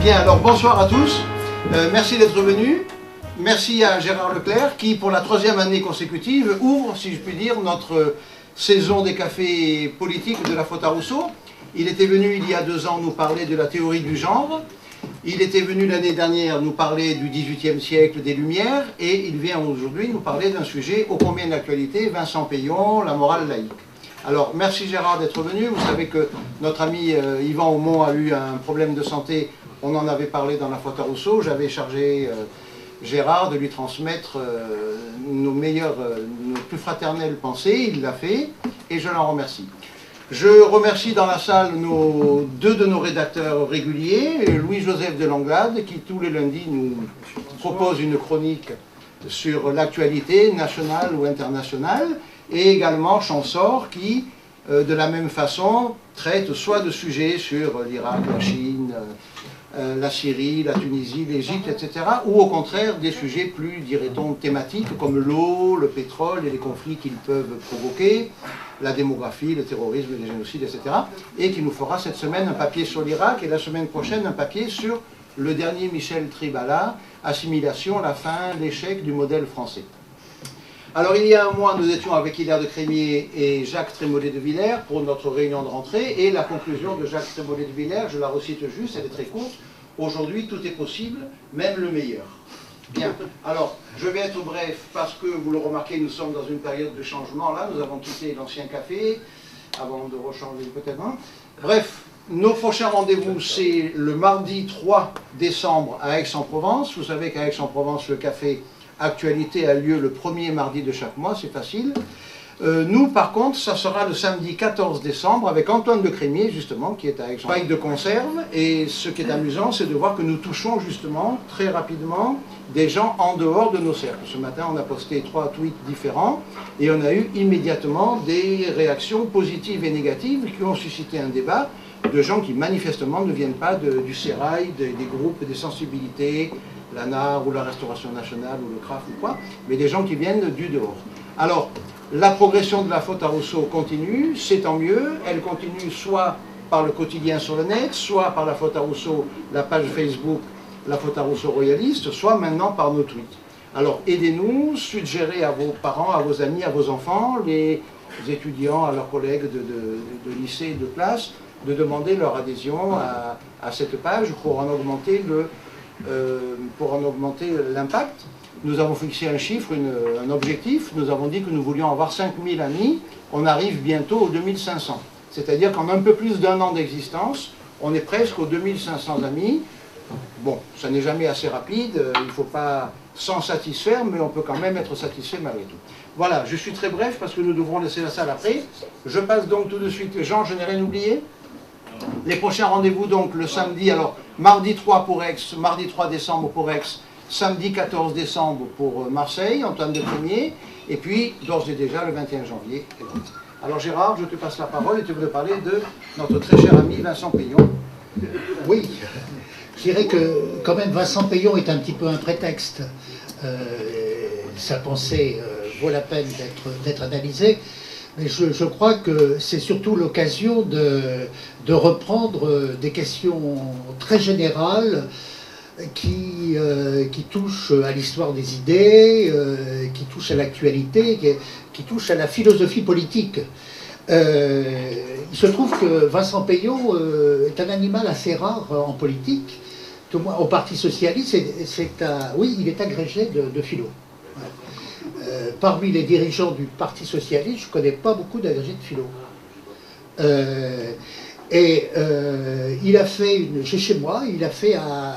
Bien, alors bonsoir à tous. Merci d'être venus. Merci à Gérard Leclerc qui, pour la 3e année consécutive, ouvre, si je puis dire, notre saison des cafés politiques de la faute à Rousseau. Il était venu il y a 2 ans nous parler de la théorie du genre. Il était venu l'année dernière nous parler du XVIIIe siècle, des Lumières, et il vient aujourd'hui nous parler d'un sujet ô combien d'actualité, Vincent Peillon, la morale laïque. Alors, merci Gérard d'être venu. Vous savez que notre ami Yvan Aumont a eu un problème de santé. On en avait parlé dans la faute à Rousseau. J'avais chargé Gérard de lui transmettre nos plus fraternelles pensées. Il l'a fait et je l'en remercie. Je remercie dans la salle 2 de nos rédacteurs réguliers, Louis-Joseph de Langlade, qui tous les lundis nous propose une chronique sur l'actualité nationale ou internationale, et également Champsor, qui, de la même façon, traite soit de sujets sur l'Irak, la Chine, la Syrie, la Tunisie, l'Égypte, etc., ou au contraire des sujets plus, dirait-on, thématiques, comme l'eau, le pétrole et les conflits qu'ils peuvent provoquer, la démographie, le terrorisme, les génocides, etc., et qui nous fera cette semaine un papier sur l'Irak, et la semaine prochaine un papier sur le dernier Michel Tribala, Assimilation, la fin, l'échec du modèle français. Alors il y a un mois, nous étions avec Hilaire de Crémier et Jacques Trémollet de Villers pour notre réunion de rentrée, et la conclusion de Jacques Trémollet de Villers, je la recite juste, elle est très courte: aujourd'hui tout est possible, même le meilleur. Bien, alors je vais être bref parce que vous le remarquez, nous sommes dans une période de changement là, nous avons quitté l'ancien café, avant de rechanger peut-être un. Bref, nos prochains rendez-vous, c'est le mardi 3 décembre à Aix-en-Provence. Vous savez qu'à Aix-en-Provence, le café Actualité a lieu le 1er mardi de chaque mois, c'est facile. Nous, par contre, ça sera le samedi 14 décembre avec Antoine de Crémier, justement, qui est à Aix-en-Provence, de conserve. Et ce qui est amusant, c'est de voir que nous touchons justement, très rapidement, des gens en dehors de nos cercles. Ce matin, on a posté 3 tweets différents et on a eu immédiatement des réactions positives et négatives qui ont suscité un débat de gens qui manifestement ne viennent pas du sérail, des groupes, des sensibilités, la NAR ou la Restauration Nationale ou le CRAF ou quoi, mais des gens qui viennent du dehors. Alors, la progression de la faute à Rousseau continue, c'est tant mieux. Elle continue soit par le quotidien sur le net, soit par la faute à Rousseau, la page Facebook, la faute à Rousseau royaliste, soit maintenant par nos tweets. Alors aidez-nous, suggérez à vos parents, à vos amis, à vos enfants, les étudiants, à leurs collègues de lycée et de classe, de demander leur adhésion à cette page pour en augmenter l'impact. Nous avons fixé un chiffre, un objectif. Nous avons dit que nous voulions avoir 5000 amis. On arrive bientôt aux 2500. C'est-à-dire qu'en un peu plus d'1 an d'existence, on est presque aux 2500 amis. Bon, ça n'est jamais assez rapide. Il ne faut pas s'en satisfaire, mais on peut quand même être satisfait malgré tout. Voilà, je suis très bref parce que nous devrons laisser la salle après. Je passe donc tout de suite. Jean, je n'ai rien oublié. Les prochains rendez-vous, donc, le samedi, alors, mardi 3 pour Aix, mardi 3 décembre pour Aix, samedi 14 décembre pour Marseille, Antoine de Crémier, et puis, d'ores et déjà, le 21 janvier. Alors, Gérard, je te passe la parole et tu veux parler de notre très cher ami Vincent Peillon. Oui, je dirais que, quand même, Vincent Peillon est un petit peu un prétexte. Sa pensée vaut la peine d'être analysée. Mais je crois que c'est surtout l'occasion de reprendre des questions très générales qui touchent à l'histoire des idées, qui touchent à l'actualité, qui touchent à la philosophie politique. Il se trouve que Vincent Peillon est un animal assez rare en politique. Tout moins, au Parti Socialiste, oui, il est agrégé de philo. Parmi les dirigeants du Parti Socialiste, je ne connais pas beaucoup d'agrégés de philo. Il a fait, chez moi, il a fait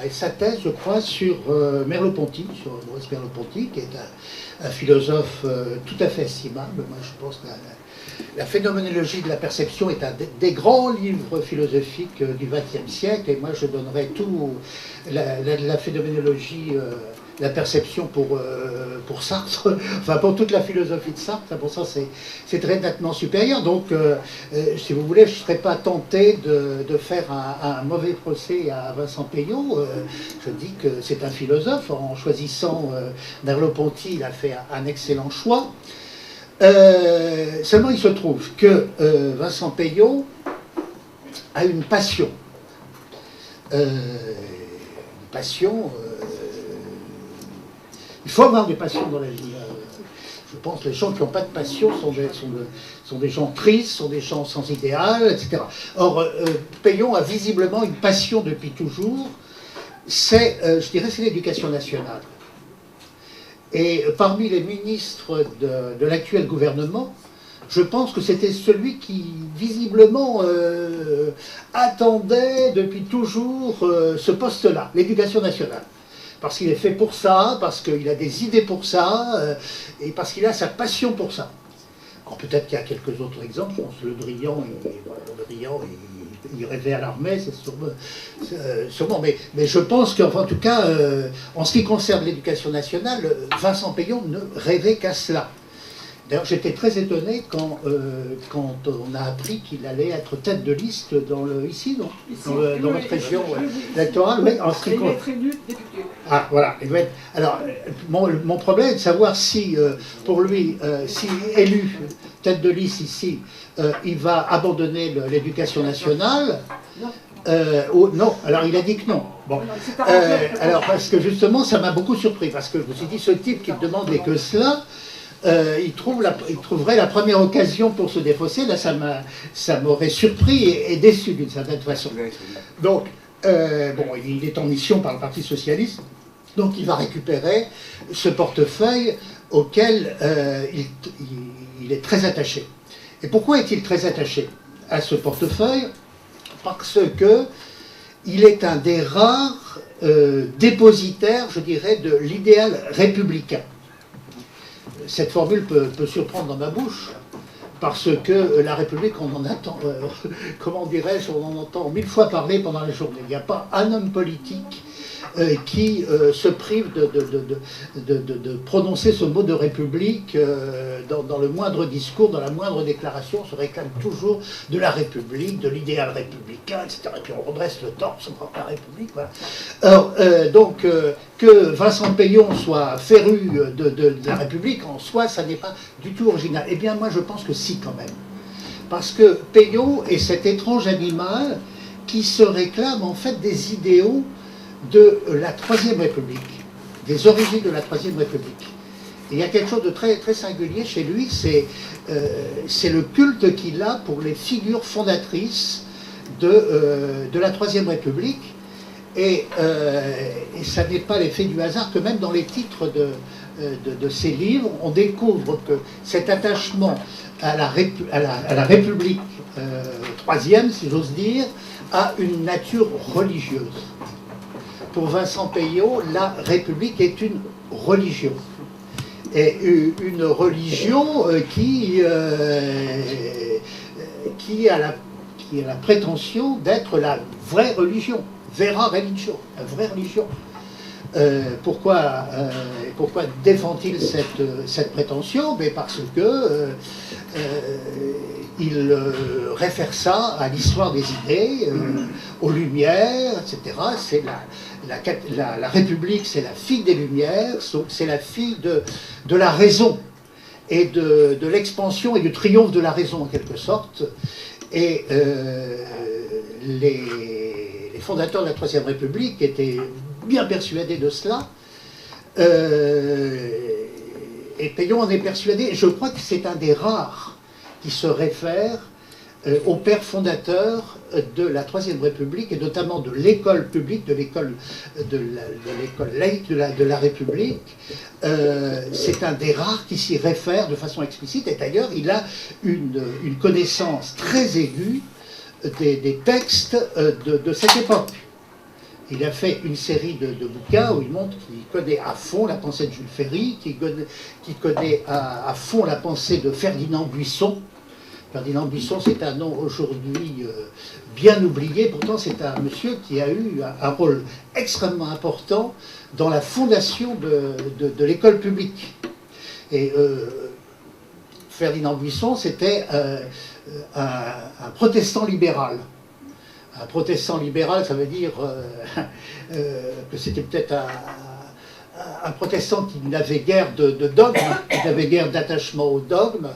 sa thèse, je crois, sur Merleau-Ponty, sur Maurice Merleau-Ponty, qui est un philosophe tout à fait estimable. Moi, je pense que la phénoménologie de la perception est un des grands livres philosophiques du XXe siècle, et moi, je donnerais tout, la phénoménologie... la perception pour Sartre, enfin pour toute la philosophie de Sartre, pour ça c'est très nettement supérieur. Donc, si vous voulez, je ne serais pas tenté de faire un mauvais procès à Vincent Peillon. Je dis que c'est un philosophe. En choisissant Merleau-Ponty, il a fait un excellent choix. Seulement, il se trouve que Vincent Peillon a une passion passions. Il faut avoir des passions dans la vie. Je pense que les gens qui n'ont pas de passion sont des gens tristes, sont des gens sans idéal, etc. Or, Peillon a visiblement une passion depuis toujours, je dirais, c'est l'éducation nationale. Et parmi les ministres de l'actuel gouvernement, je pense que c'était celui qui, visiblement, attendait depuis toujours ce poste-là, l'éducation nationale. Parce qu'il est fait pour ça, parce qu'il a des idées pour ça, et parce qu'il a sa passion pour ça. Alors peut-être qu'il y a quelques autres exemples, je pense Le Drian, il rêvait à l'armée, c'est sûrement. Mais je pense qu'en tout cas, en ce qui concerne l'éducation nationale, Vincent Peillon ne rêvait qu'à cela. D'ailleurs, j'étais très étonné quand on a appris qu'il allait être tête de liste dans notre région électorale. Mais en ce qui compte. Ah, voilà. Alors, mon problème est de savoir si, pour lui, si élu tête de liste ici, il va abandonner l'éducation nationale. Non, alors il a dit que non. Bon. Alors, parce que justement, ça m'a beaucoup surpris, parce que je me suis dit, ce type qui ne demandait que cela, il trouverait la première occasion pour se défausser. Là, ça m'aurait surpris et déçu d'une certaine façon. Donc, il est en mission par le Parti Socialiste, donc il va récupérer ce portefeuille auquel il est très attaché. Et pourquoi est-il très attaché à ce portefeuille? Parce que il est un des rares dépositaires, je dirais, de l'idéal républicain. Cette formule peut surprendre dans ma bouche, parce que la République, on en attend, comment dirais-je, on en entend 1000 fois parler pendant la journée. Il n'y a pas un homme politique qui se prive de prononcer ce mot de République dans le moindre discours, dans la moindre déclaration. On se réclame toujours de la République, de l'idéal républicain, etc. Et puis on redresse le torse, on prend la République. Voilà. Alors, que Vincent Peillon soit féru de la République, en soi, ça n'est pas du tout original. Eh bien, moi, je pense que si, quand même. Parce que Peillon est cet étrange animal qui se réclame, en fait, des idéaux de la Troisième République, des origines de la Troisième République. Et il y a quelque chose de très, très singulier chez lui, c'est le culte qu'il a pour les figures fondatrices de la Troisième République. Et ça n'est pas l'effet du hasard que même dans les titres de ses livres, on découvre que cet attachement à la République troisième, si j'ose dire, a une nature religieuse. Pour Vincent Peillon, la République est une religion. Et une religion qui a la prétention d'être la vraie religion, vera religio, la vraie religion. Pourquoi défend-il cette prétention? Mais parce que il réfère ça à l'histoire des idées, aux Lumières, etc. C'est la République, c'est la fille des Lumières, c'est la fille de la raison et de l'expansion et du triomphe de la raison en quelque sorte. Et les fondateurs de la Troisième République étaient bien persuadés de cela. Et Peillon en est persuadé. Je crois que c'est un des rares qui se réfère au père fondateur de la Troisième République et notamment de l'école publique, de l'école laïque de la République. C'est un des rares qui s'y réfère de façon explicite et d'ailleurs il a une connaissance très aiguë des textes de cette époque. Il a fait une série de bouquins où il montre qu'il connaît à fond la pensée de Jules Ferry, qu'il connaît à fond la pensée de Ferdinand Buisson. Ferdinand Buisson, c'est un nom aujourd'hui bien oublié, pourtant c'est un monsieur qui a eu un rôle extrêmement important dans la fondation de l'école publique. Et Ferdinand Buisson, c'était un protestant libéral. Un protestant libéral, ça veut dire que c'était peut-être un protestant qui n'avait guère de dogme, qui n'avait guère d'attachement au dogme,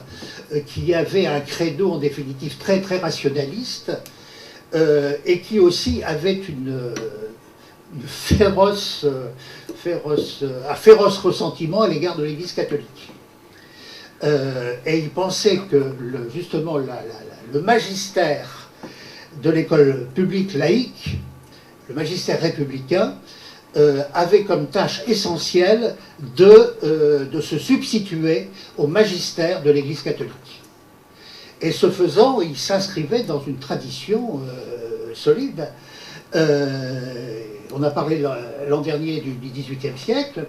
qui avait un credo en définitive très très rationaliste, et qui aussi avait un féroce ressentiment à l'égard de l'Église catholique. Et il pensait que justement le magistère de l'école publique laïque, le magistère républicain, avait comme tâche essentielle de se substituer au magistère de l'Église catholique. Et ce faisant, il s'inscrivait dans une tradition solide. On a parlé l'an dernier du XVIIIe siècle.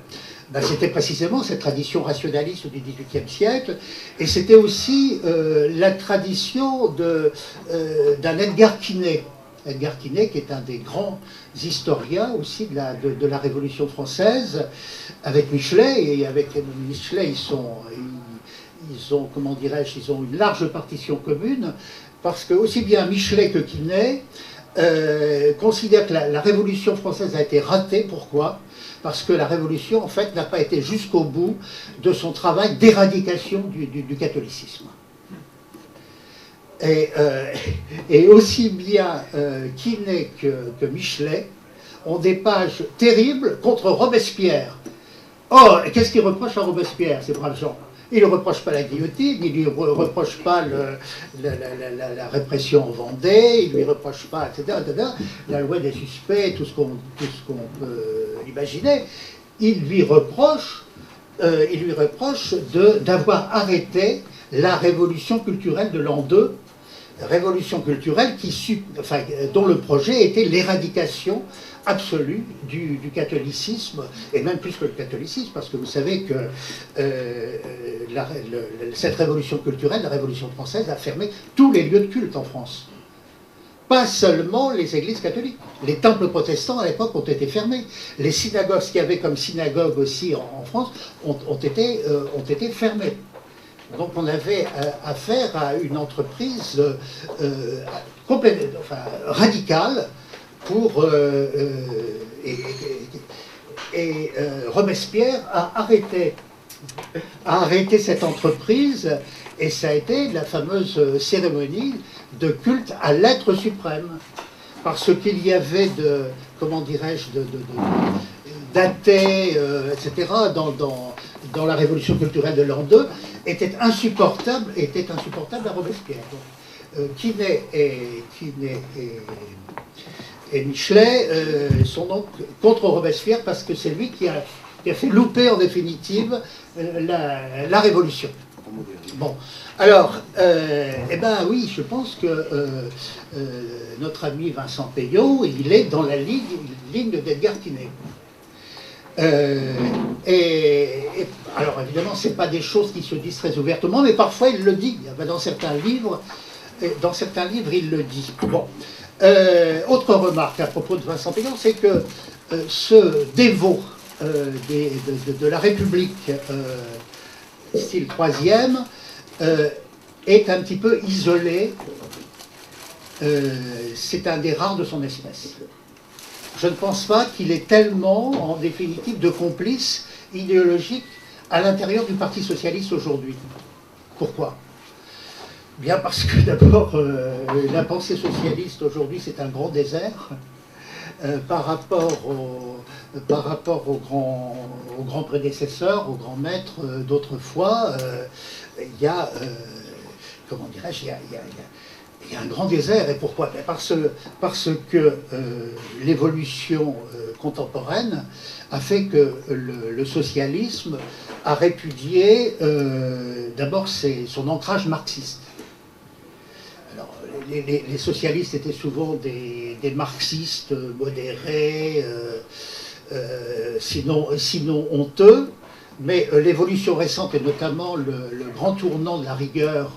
Ben, c'était précisément cette tradition rationaliste du XVIIIe siècle, et c'était aussi la tradition d'un Edgar Quinet. Edgar Quinet, qui est un des grands historiens aussi de la Révolution française, avec Michelet, et avec Michelet, ils ont, comment dirais-je, ils ont une large partition commune, parce que aussi bien Michelet que Quinet considèrent que la Révolution française a été ratée. Pourquoi ? Parce que la Révolution, en fait, n'a pas été jusqu'au bout de son travail d'éradication du catholicisme. Et aussi bien Quinet que Michelet ont des pages terribles contre Robespierre. Or, qu'est-ce qu'ils reprochent à Robespierre, ces braves gens ? Ils ne reprochent pas la guillotine, ils ne lui reprochent pas la répression en Vendée, ils ne lui reprochent pas, etc., la loi des suspects, tout ce qu'on peut imaginer. Ils lui reprochent d'avoir arrêté la révolution culturelle de l'an 2, révolution culturelle dont le projet était l'éradication absolue du catholicisme, et même plus que le catholicisme, parce que vous savez que cette révolution culturelle, la Révolution française, a fermé tous les lieux de culte en France. Pas seulement les églises catholiques. Les temples protestants à l'époque ont été fermés. Les synagogues, ce qu'il y avait comme synagogue aussi en France, ont été fermées. Donc on avait affaire à une entreprise radicale pour Robespierre a arrêté cette entreprise, et ça a été la fameuse cérémonie de culte à l'être suprême, parce qu'il y avait d'athées, etc. dans la révolution culturelle de l'an 2 était insupportable à Robespierre. Quinet et Michelet sont donc contre Robespierre, parce que c'est lui qui a fait louper en définitive la Révolution. Bon, alors, oui, je pense que notre ami Vincent Peillot, il est dans la ligne d'Edgar Quinet. Alors évidemment, ce n'est pas des choses qui se disent très ouvertement, mais parfois il le dit. Dans certains livres, il le dit. Bon. Autre remarque à propos de Vincent Peillot, c'est que ce dévot de la République, style troisième, est un petit peu isolé. C'est un des rares de son espèce. Je ne pense pas qu'il ait tellement, en définitive, de complices idéologiques à l'intérieur du Parti socialiste aujourd'hui. Pourquoi ? Bien parce que d'abord, la pensée socialiste aujourd'hui, c'est un grand désert par rapport aux grands prédécesseurs, aux grands maîtres d'autrefois. Il y a un grand désert. Et pourquoi ? Parce que l'évolution contemporaine a fait que le socialisme a répudié d'abord son ancrage marxiste. Alors, les socialistes étaient souvent des marxistes modérés, sinon honteux, mais l'évolution récente, et notamment le grand tournant de la rigueur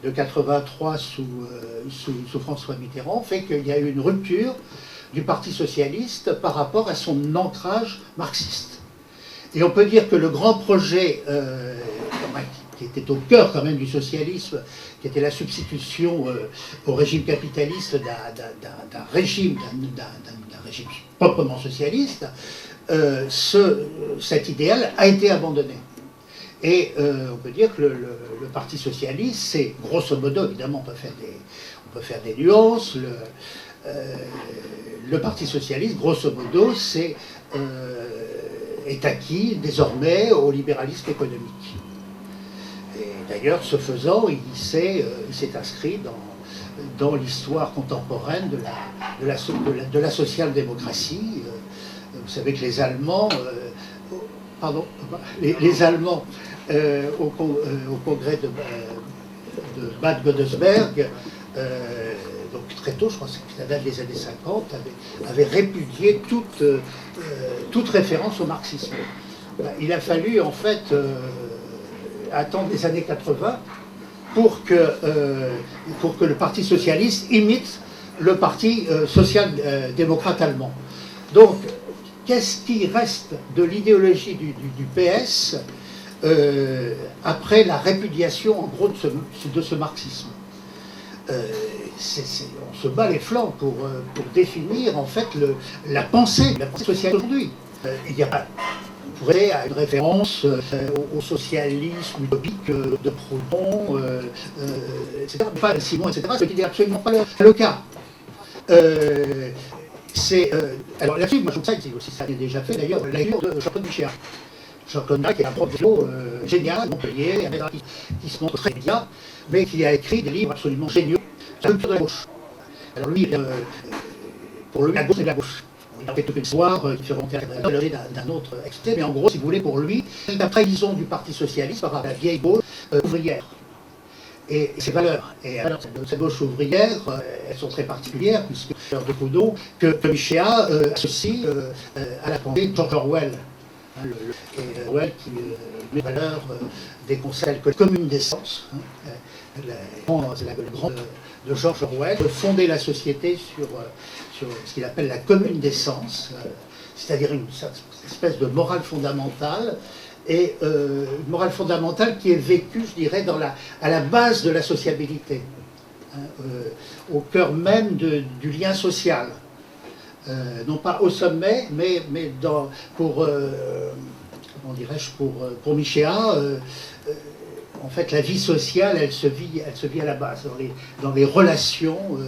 de 83 sous François Mitterrand, fait qu'il y a eu une rupture du Parti socialiste par rapport à son ancrage marxiste. Et on peut dire que le grand projet qui était au cœur quand même du socialisme, qui était la substitution au régime capitaliste d'un régime proprement socialiste, cet idéal a été abandonné. Et on peut dire que le Parti socialiste, c'est grosso modo, évidemment on peut faire des nuances, le Parti socialiste, grosso modo, est acquis désormais au libéralisme économique. Et d'ailleurs, ce faisant, il s'est inscrit dans l'histoire contemporaine de la social-démocratie. Vous savez que les Allemands, les Allemands au congrès de Bad Godesberg, donc très tôt, je crois que c'est la date des années 50, avait répudié toute référence au marxisme. Il a fallu en fait attendre les années 80 pour que le Parti socialiste imite le Parti social-démocrate allemand. Donc, qu'est-ce qui reste de l'idéologie du PS après la répudiation, en gros, de ce marxisme? On se bat les flancs pour définir, en fait, la pensée sociale aujourd'hui. Il y a on pourrait à une référence au socialisme utopique de Proudhon, etc., pas Simon, etc., ce qui n'est absolument pas le cas. Alors là-dessus, moi je trouve ça, aussi ça a déjà fait d'ailleurs, la lecture de Jean-Claude Michéa. Jean-Claude Michéa qui est un prof de philo génial, à Montpellier, un médecin qui se montre très bien, mais qui a écrit des livres absolument géniaux sur la culture de la gauche. Alors lui, pour lui, la gauche c'est de la gauche. Il a fait toute une histoire qui fait remonter à la d'un autre extrait, mais en gros, si vous voulez, pour lui, c'est la trahison du Parti socialiste par la vieille gauche ouvrière. Et ses valeurs. Et alors, cette gauche ouvrière, elles sont très particulières, puisque de Proudhon, que Michéa associe à la pensée de George Orwell. Orwell qui met en valeur des concepts communes d'essence. C'est la grande de George Orwell, de fonder la société sur ce qu'il appelle la commune d'essence, c'est-à-dire une espèce de morale fondamentale, et une morale fondamentale qui est vécue, je dirais, à la base de la sociabilité, au cœur même du lien social. Non pas au sommet, mais pour Michéa, en fait, la vie sociale, elle se vit à la base, dans les relations,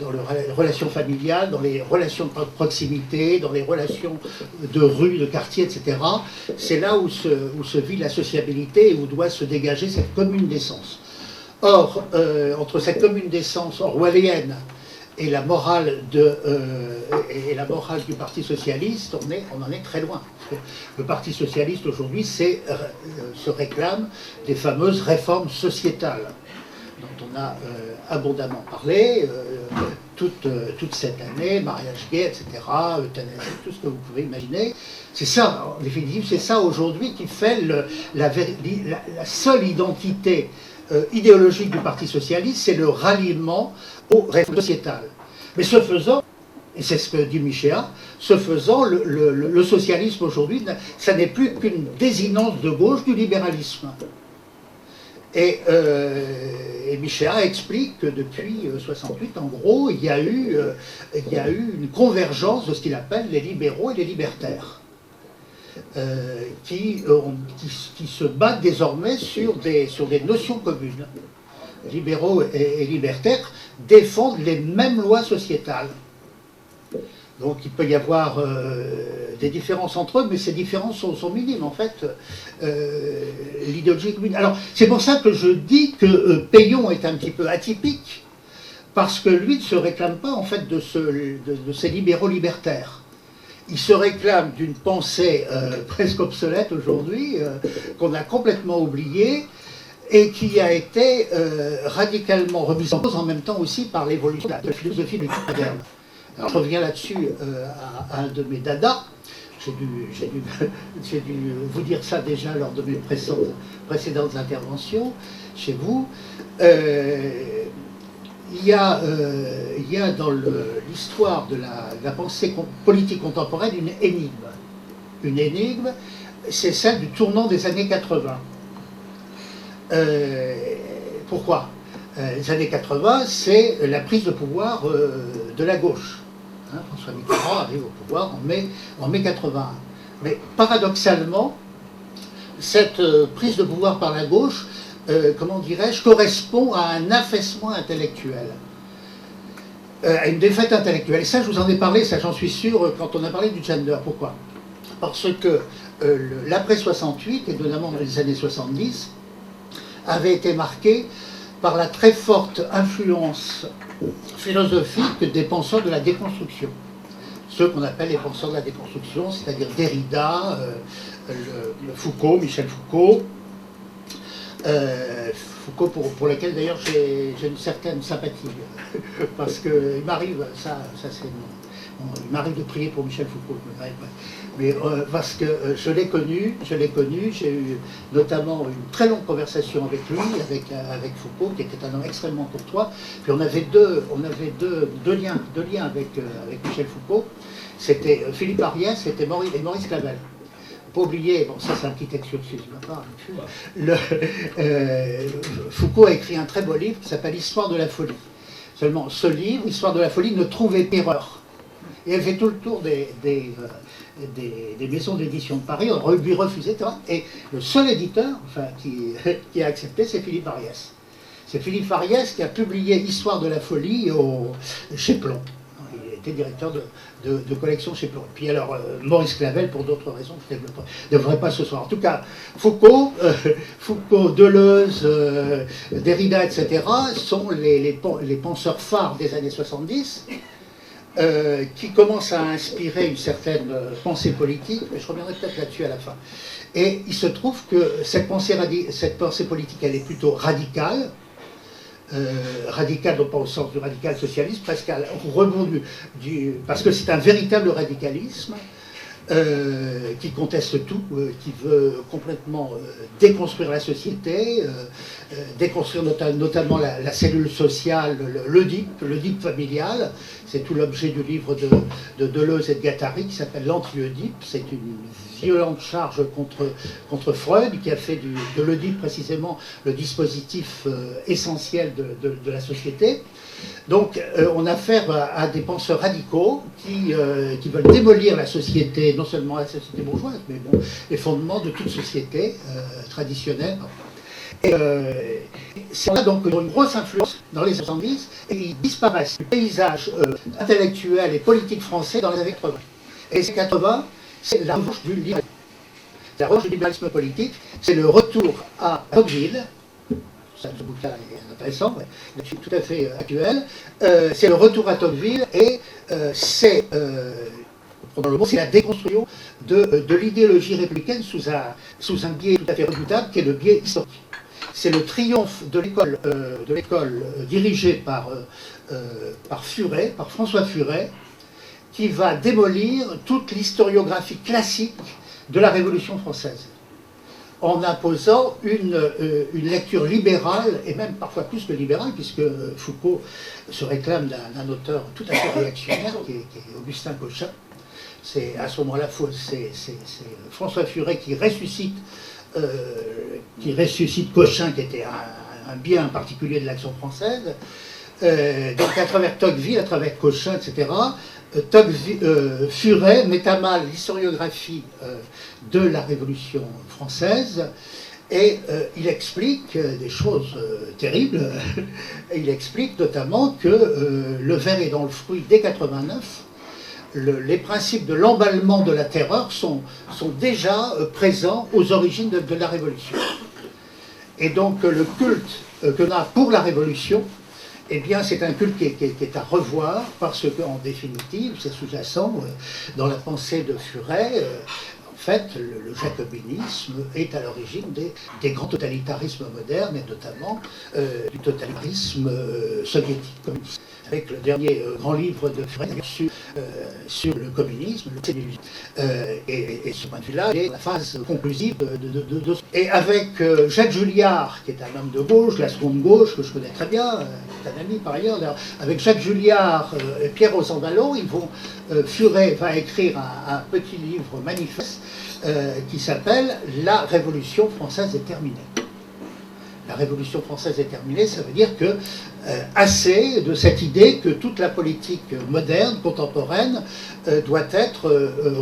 dans les relations familiales, dans les relations de proximité, dans les relations de rue, de quartier, etc. C'est là où se vit la sociabilité et où doit se dégager cette commune d'essence. Or, entre cette commune d'essence orwellienne et la morale du Parti socialiste, on en est très loin. Le Parti socialiste aujourd'hui se réclame des fameuses réformes sociétales dont on a abondamment parlé toute cette année, mariage gay, etc., euthanasie, tout ce que vous pouvez imaginer. C'est ça, en définitive, c'est ça aujourd'hui qui fait la seule identité idéologique du Parti socialiste, c'est le ralliement aux réformes sociétales. Mais ce faisant, et c'est ce que dit Michéa, ce faisant, le socialisme aujourd'hui, ça n'est plus qu'une désinence de gauche du libéralisme. Et Michéa explique que depuis 1968, en gros, il y a eu une convergence de ce qu'il appelle les libéraux et les libertaires. Qui se battent désormais sur des notions communes. Libéraux et libertaires défendent les mêmes lois sociétales. Donc il peut y avoir des différences entre eux, mais ces différences sont minimes en fait. L'idéologie commune. Alors c'est pour ça que je dis que Peillon est un petit peu atypique, parce que lui ne se réclame pas en fait de ces libéraux libertaires. Il se réclame d'une pensée presque obsolète aujourd'hui, qu'on a complètement oubliée, et qui a été radicalement remise en cause en même temps aussi par l'évolution de la philosophie du temps moderne. Alors je reviens là-dessus à un de mes dadas. J'ai dû vous dire ça déjà lors de mes précédentes interventions chez vous. Il y a dans l'histoire de la pensée politique contemporaine une énigme. Une énigme, c'est celle du tournant des années 80. Pourquoi ? Les années 80, c'est la prise de pouvoir de la gauche. François Mitterrand arrive au pouvoir en mai 81. Mais paradoxalement, cette prise de pouvoir par la gauche, comment dirais-je, correspond à un affaissement intellectuel. à une défaite intellectuelle. Et ça, je vous en ai parlé, ça j'en suis sûr, quand on a parlé du gender. Pourquoi? Parce que l'après 68, et notamment dans les années 70, avait été marqué par la très forte influence philosophique des penseurs de la déconstruction. Ceux qu'on appelle les penseurs de la déconstruction, c'est-à-dire Derrida, Foucault, Michel Foucault, Foucault pour lequel d'ailleurs j'ai une certaine sympathie, parce qu'il m'arrive, il m'arrive de prier pour Michel Foucault, mais parce que je l'ai connu, j'ai eu notamment une très longue conversation avec lui, avec Foucault, qui était un homme extrêmement courtois, puis on avait deux liens avec Michel Foucault, c'était Philippe Ariès, c'était Maurice Clavel. Pas oublier, bon ça c'est un petit excursus de ma part, Foucault a écrit un très beau livre qui s'appelle Histoire de la folie. Seulement ce livre, Histoire de la folie, ne trouvait qu'erreur. Et elle fait tout le tour des maisons d'édition de Paris, on lui refusait, et le seul éditeur qui a accepté, c'est Philippe Ariès. C'est Philippe Ariès qui a publié Histoire de la folie chez Plon. Il était directeur de collection chez Plon. Et puis alors, Maurice Clavel, pour d'autres raisons, je ne développerai pas ce soir. En tout cas, Foucault, Deleuze, Derrida, etc., sont les penseurs phares des années 70, qui commencent à inspirer une certaine pensée politique, mais je reviendrai peut-être là-dessus à la fin. Et il se trouve que cette pensée politique, elle est plutôt radicale, radical, non pas au sens du radical socialiste, presque au rebond parce que c'est un véritable radicalisme qui conteste tout, qui veut complètement déconstruire la société, déconstruire notamment la cellule sociale, l'Oedipe familial. C'est tout l'objet du livre de Deleuze et de Guattari qui s'appelle l'Anti-Oedipe. C'est une violente charge contre Freud, qui a fait de l'Oedipe précisément le dispositif essentiel de la société. Donc on a affaire à des penseurs radicaux qui veulent démolir la société, non seulement la société bourgeoise, mais bon, les fondements de toute société traditionnelle. Et on a donc une grosse influence dans les 70 et ils disparaissent du paysage intellectuel et politique français dans les années 80. Et les 80, c'est la revanche du libéralisme. La revanche du libéralisme politique, c'est le retour à Tocqueville. Ce bouquin est intéressant, mais tout à fait actuel. C'est le retour à Tocqueville et c'est la déconstruction de l'idéologie républicaine sous un biais tout à fait redoutable qui est le biais historique. C'est le triomphe de l'école dirigée par François Furet, qui va démolir toute l'historiographie classique de la Révolution française, en imposant une lecture libérale, et même parfois plus que libérale, puisque Foucault se réclame d'un auteur tout à fait réactionnaire, qui est Augustin Cochin. C'est à ce moment-là, c'est François Furet qui ressuscite Cochin, qui était un bien particulier de l'action française. Donc à travers Tocqueville, à travers Cochin, etc., Furet met à mal l'historiographie de la Révolution française et il explique des choses terribles. Il explique notamment que le ver est dans le fruit dès 89. Les principes de l'emballement de la terreur sont déjà présents aux origines de la Révolution. Et donc le culte que l'on a pour la Révolution, eh bien, c'est un culte qui est à revoir, parce qu'en définitive, c'est sous-jacent dans la pensée de Furet. En fait, le jacobinisme est à l'origine des grands totalitarismes modernes, et notamment du totalitarisme soviétique communiste. Avec le dernier grand livre de Furet sur le communisme, et ce point de vue-là, c'est la phase conclusive Et avec Jacques Julliard, qui est un homme de gauche, la seconde gauche, que je connais très bien, est un ami par ailleurs, avec Jacques Julliard et Pierre Rosanvallon, Furet va écrire un petit livre manifeste qui s'appelle « La Révolution française est terminée ». La Révolution française est terminée, ça veut dire que assez de cette idée que toute la politique moderne, contemporaine, doit être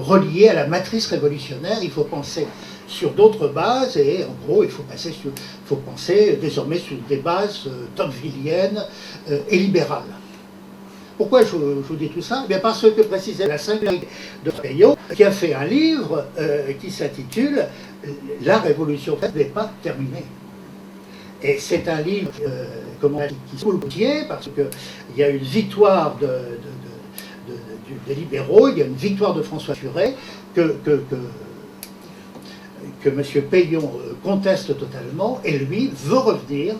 reliée à la matrice révolutionnaire. Il faut penser sur d'autres bases et en gros il faut penser désormais sur des bases tocquevilliennes et libérales. Pourquoi je vous dis tout ça? Eh bien parce que précisément la singularité de Peyon, qui a fait un livre qui s'intitule « La Révolution française n'est pas terminée ». Et c'est un livre qui se poutier parce qu'il y a une victoire des libéraux, il y a une victoire de François Furet que M. Peyon conteste totalement, et lui veut revenir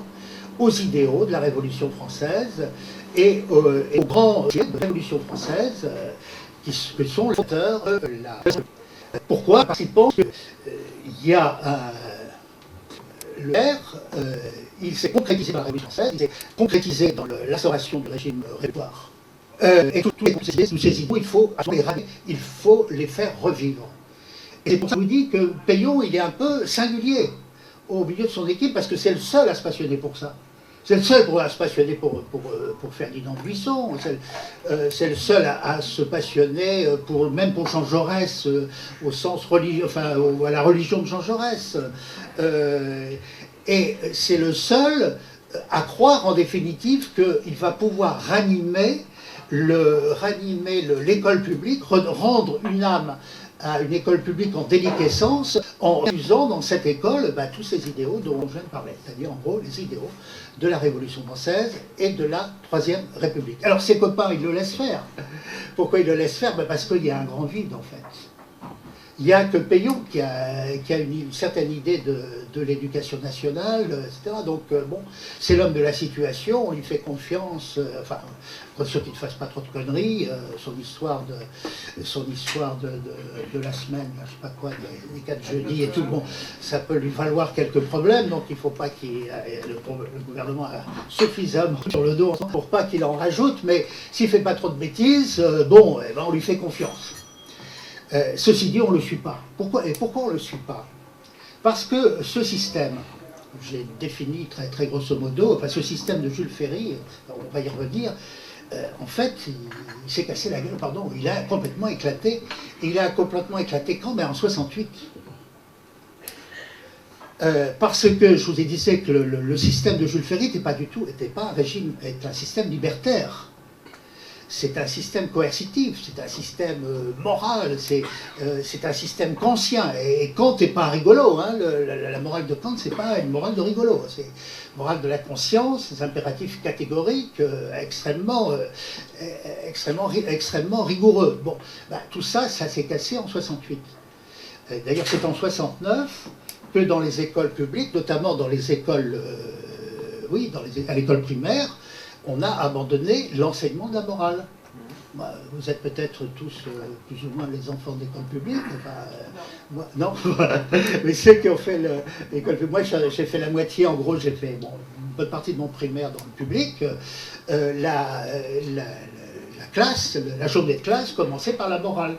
aux idéaux de la Révolution française et aux grands de la Révolution française qui sont les auteurs de la... Pourquoi? Parce qu'il pense qu'il y a le R, il s'est concrétisé dans la Révolution française, il s'est concrétisé dans l'instauration du régime révolutionnaire. Et tous ces idéaux, il faut les faire revivre. Et c'est pour ça que je vous dis que Peyon, il est un peu singulier au milieu de son équipe, parce que c'est le seul à se passionner pour ça. C'est le seul à se passionner pour Ferdinand Buisson, c'est le seul à se passionner même pour Jean Jaurès, au sens religieux, enfin à la religion de Jean Jaurès. Et c'est le seul à croire en définitive qu'il va pouvoir ranimer l'école publique, rendre une âme à une école publique en déliquescence, en usant dans cette école tous ces idéaux dont je viens de parler, c'est-à-dire en gros les idéaux de la Révolution française et de la Troisième République. Alors ses copains, ils le laissent faire. Pourquoi ils le laissent faire? Parce qu'il y a un grand vide en fait. Il n'y a que Peyon qui a une certaine idée de l'éducation nationale, etc. Donc, bon, c'est l'homme de la situation, on lui fait confiance, enfin, sûr qu'il ne fasse pas trop de conneries, son histoire de la semaine, je ne sais pas quoi, les 4 jeudis et tout, bon, ça peut lui valoir quelques problèmes, donc il ne faut pas le gouvernement a suffisamment sur le dos pour pas qu'il en rajoute, mais s'il ne fait pas trop de bêtises, bon, eh ben, on lui fait confiance. Ceci dit, on ne le suit pas. Pourquoi on ne le suit pas? Parce que ce système, j'ai défini très, très grosso modo, enfin, ce système de Jules Ferry, on va y revenir, en fait, il s'est cassé la gueule, pardon, il a complètement éclaté. Et il a complètement éclaté quand? En 68. Parce que je vous ai dit que le système de Jules Ferry n'était pas un régime, est un système libertaire. C'est un système coercitif, c'est un système moral, c'est un système kantien. Et Kant n'est pas rigolo, hein, la morale de Kant, c'est pas une morale de rigolo, c'est une morale de la conscience, des impératifs catégoriques extrêmement rigoureux. Bon, tout ça, ça s'est cassé en 68. D'ailleurs, c'est en 69 que dans les écoles publiques, notamment dans les écoles, à l'école primaire, on a abandonné l'enseignement de la morale. Vous êtes peut-être tous plus ou moins les enfants d'école publique. Moi, non, mais ceux qui ont fait l'école publique, moi j'ai fait la moitié, en gros j'ai fait une bonne partie de mon primaire dans le public. La journée de classe commençait par la morale.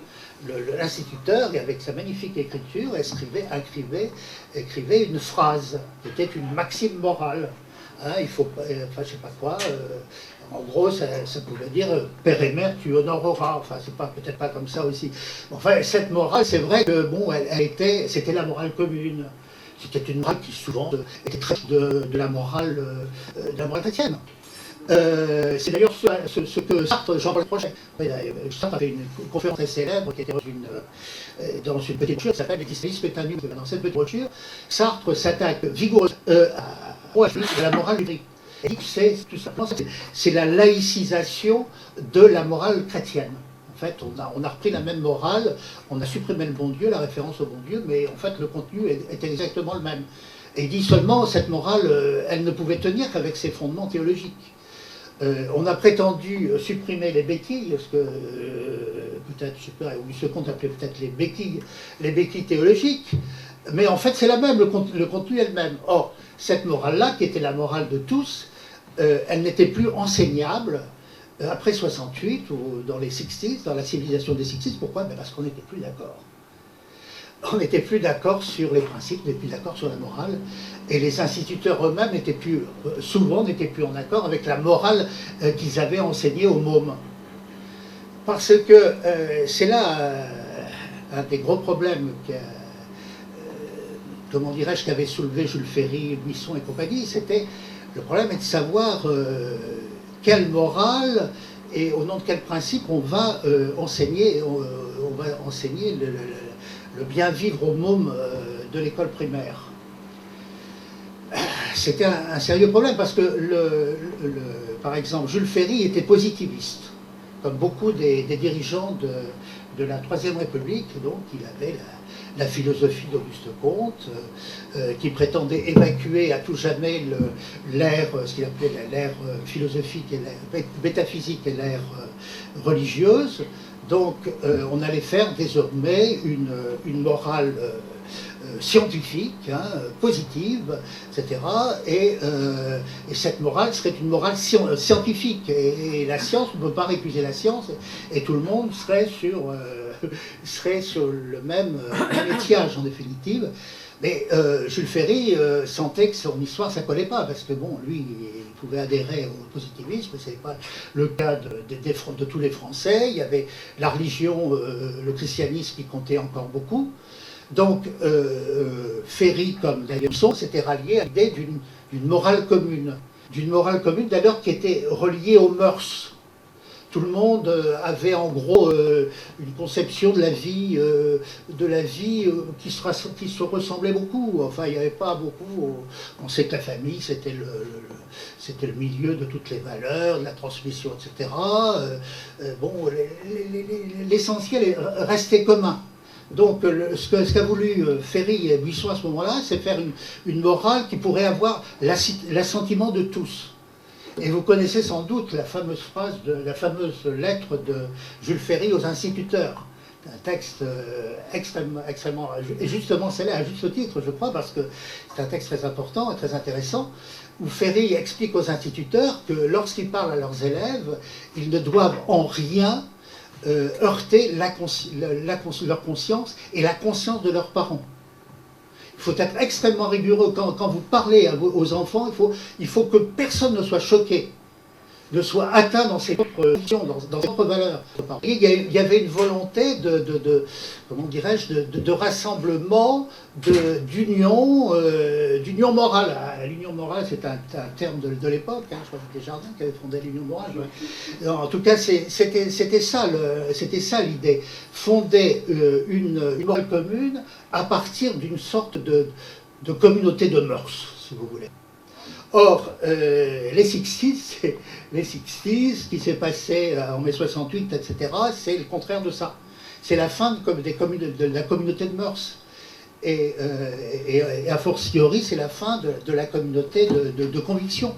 L'instituteur, avec sa magnifique écriture, écrivait une phrase, qui était une maxime morale. Hein, il faut, enfin, je sais pas quoi, en gros, ça pouvait dire père et mère, tu honoreras. Enfin, c'est peut-être pas comme ça aussi. Enfin, cette morale, c'est vrai que bon, c'était la morale commune. C'était une morale qui souvent était très de la morale chrétienne. C'est d'ailleurs ce que Sartre, Jean-Paul Projet, Sartre a fait une conférence très célèbre qui était dans une petite brochure qui s'appelle L'existentialisme est un mythe. Dans cette petite brochure, Sartre s'attaque vigoureusement de la morale biblique. Il dit que tout simplement c'est la laïcisation de la morale chrétienne. En fait, on a repris la même morale, on a supprimé le bon Dieu, la référence au bon Dieu, mais en fait le contenu était exactement le même. Et il dit seulement cette morale, elle ne pouvait tenir qu'avec ses fondements théologiques. On a prétendu supprimer les béquilles, parce que peut-être, je sais pas, ou ce qu'on appelait peut-être les béquilles théologiques, mais en fait c'est la même, le contenu est le même. Or, cette morale-là, qui était la morale de tous, elle n'était plus enseignable après 68 ou dans les 60s, dans la civilisation des 60s. Pourquoi? Parce qu'on n'était plus d'accord. On n'était plus d'accord sur les principes, on n'était plus d'accord sur la morale, et les instituteurs eux-mêmes souvent n'étaient plus en accord avec la morale qu'ils avaient enseignée aux mômes. Parce que c'est là un des gros problèmes comment dirais-je, qu'avait soulevé Jules Ferry, Buisson et compagnie, le problème est de savoir quelle morale et au nom de quel principe on va enseigner, le bien vivre aux mômes de l'école primaire. C'était un sérieux problème parce que, par exemple, Jules Ferry était positiviste, comme beaucoup des dirigeants de la Troisième République. Donc il avait la philosophie d'Auguste Comte, qui prétendait évacuer à tout jamais l'ère, ce qu'il appelait l'ère philosophique et l'ère métaphysique et l'ère religieuse. Donc on allait faire désormais une morale scientifique, positive, etc. Et cette morale serait une morale scientifique. Et la science, on ne peut pas récuser la science, et tout le monde serait sur le même étiage, en définitive. Mais Jules Ferry sentait que son histoire, ça ne collait pas, parce que bon, lui, il pouvait adhérer au positivisme, ce n'est pas le cas de tous les Français. Il y avait la religion, le christianisme qui comptait encore beaucoup. Donc, Ferry, comme D'Aguesseau, s'était rallié à l'idée d'une morale commune. D'une morale commune, d'ailleurs, qui était reliée aux mœurs. Tout le monde avait en gros une conception de la vie qui se ressemblait beaucoup. Enfin, il n'y avait pas beaucoup. On sait que la famille, c'était le milieu de toutes les valeurs, de la transmission, etc. Bon, l'essentiel restait commun. Donc, ce qu'a voulu Ferry et Buisson à ce moment-là, c'est faire une morale qui pourrait avoir l'assentiment de tous. Et vous connaissez sans doute la fameuse lettre de Jules Ferry aux instituteurs. Un texte extrêmement, et justement celle-là à juste titre, je crois, parce que c'est un texte très important et très intéressant, où Ferry explique aux instituteurs que lorsqu'ils parlent à leurs élèves, ils ne doivent en rien heurter leur conscience et la conscience de leurs parents. Il faut être extrêmement rigoureux quand vous parlez aux enfants. Il faut que personne ne soit choqué, ne soit atteint dans ses propres dans ses propres valeurs. Il y avait une volonté comment dirais-je, de rassemblement, d'union morale. L'union morale, c'est un terme de l'époque. Je crois que c'était Desjardins qui avait fondé l'union morale. En tout cas, c'était ça l'idée. Fonder une morale commune à partir d'une sorte de communauté de mœurs, si vous voulez. Or, les 60s, ce qui s'est passé en mai 68, etc., c'est le contraire de ça. C'est la fin de la communauté de mœurs. Et a fortiori, c'est la fin de la communauté de conviction.